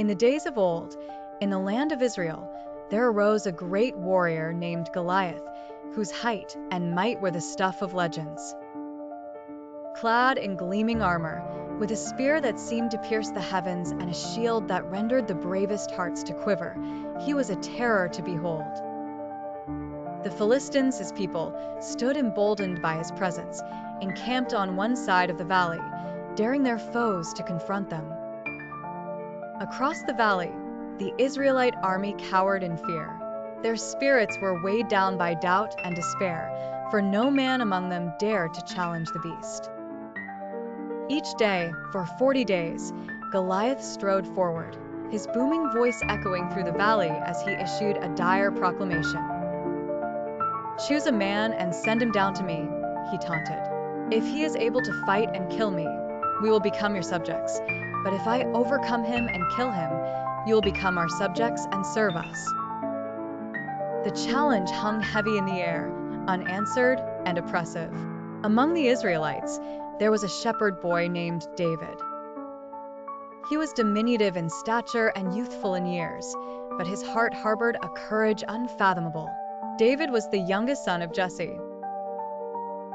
In the days of old, in the land of Israel, there arose a great warrior named Goliath, whose height and might were the stuff of legends. Clad in gleaming armor, with a spear that seemed to pierce the heavens and a shield that rendered the bravest hearts to quiver, he was a terror to behold. The Philistines, his people, stood emboldened by his presence, encamped on one side of the valley, daring their foes to confront them. Across the valley, the Israelite army cowered in fear. Their spirits were weighed down by doubt and despair, for no man among them dared to challenge the beast. Each day, for 40 days, Goliath strode forward, his booming voice echoing through the valley as he issued a dire proclamation. "Choose a man and send him down to me," he taunted. "If he is able to fight and kill me, we will become your subjects. But if I overcome him and kill him, you will become our subjects and serve us." The challenge hung heavy in the air, unanswered and oppressive. Among the Israelites, there was a shepherd boy named David. He was diminutive in stature and youthful in years, but his heart harbored a courage unfathomable. David was the youngest son of Jesse,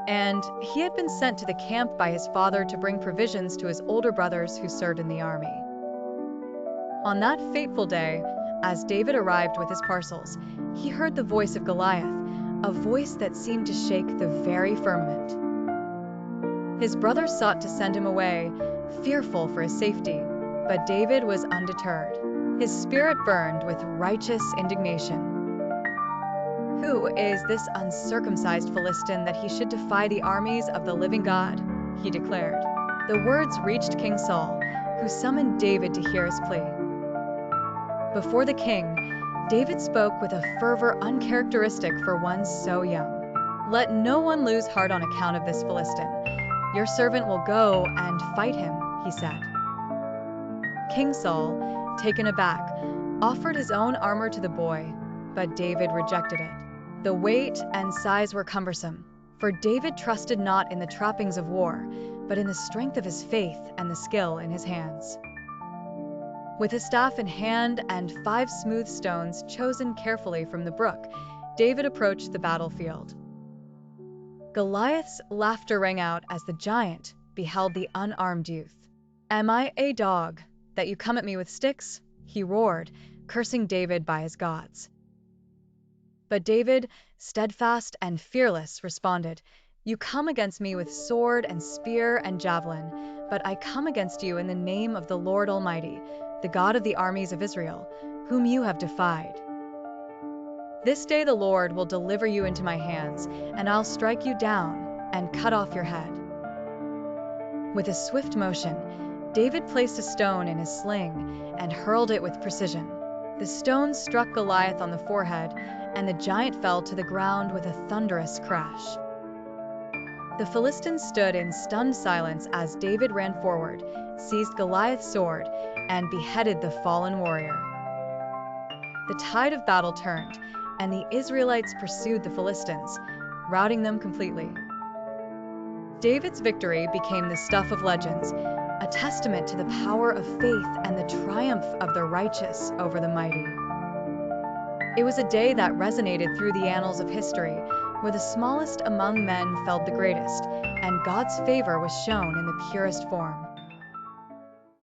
and he had been sent to the camp by his father to bring provisions to his older brothers who served in the army. On that fateful day, as David arrived with his parcels, he heard the voice of Goliath, a voice that seemed to shake the very firmament. His brothers sought to send him away, fearful for his safety, but David was undeterred. His spirit burned with righteous indignation. "Who is this uncircumcised Philistine that he should defy the armies of the living God?" he declared. The words reached King Saul, who summoned David to hear his plea. Before the king, David spoke with a fervor uncharacteristic for one so young. "Let no one lose heart on account of this Philistine. Your servant will go and fight him," he said. King Saul, taken aback, offered his own armor to the boy, but David rejected it. The weight and size were cumbersome, for David trusted not in the trappings of war, but in the strength of his faith and the skill in his hands. With his staff in hand and 5 smooth stones chosen carefully from the brook, David approached the battlefield. Goliath's laughter rang out as the giant beheld the unarmed youth. "Am I a dog, that you come at me with sticks?" he roared, cursing David by his gods. But David, steadfast and fearless, responded, "You come against me with sword and spear and javelin, but I come against you in the name of the Lord Almighty, the God of the armies of Israel, whom you have defied. This day the Lord will deliver you into my hands, and I'll strike you down and cut off your head." With a swift motion, David placed a stone in his sling and hurled it with precision. The stone struck Goliath on the forehead, and the giant fell to the ground with a thunderous crash. The Philistines stood in stunned silence as David ran forward, seized Goliath's sword, and beheaded the fallen warrior. The tide of battle turned, and the Israelites pursued the Philistines, routing them completely. David's victory became the stuff of legends, a testament to the power of faith and the triumph of the righteous over the mighty. It was a day that resonated through the annals of history, where the smallest among men felt the greatest, and God's favor was shown in the purest form.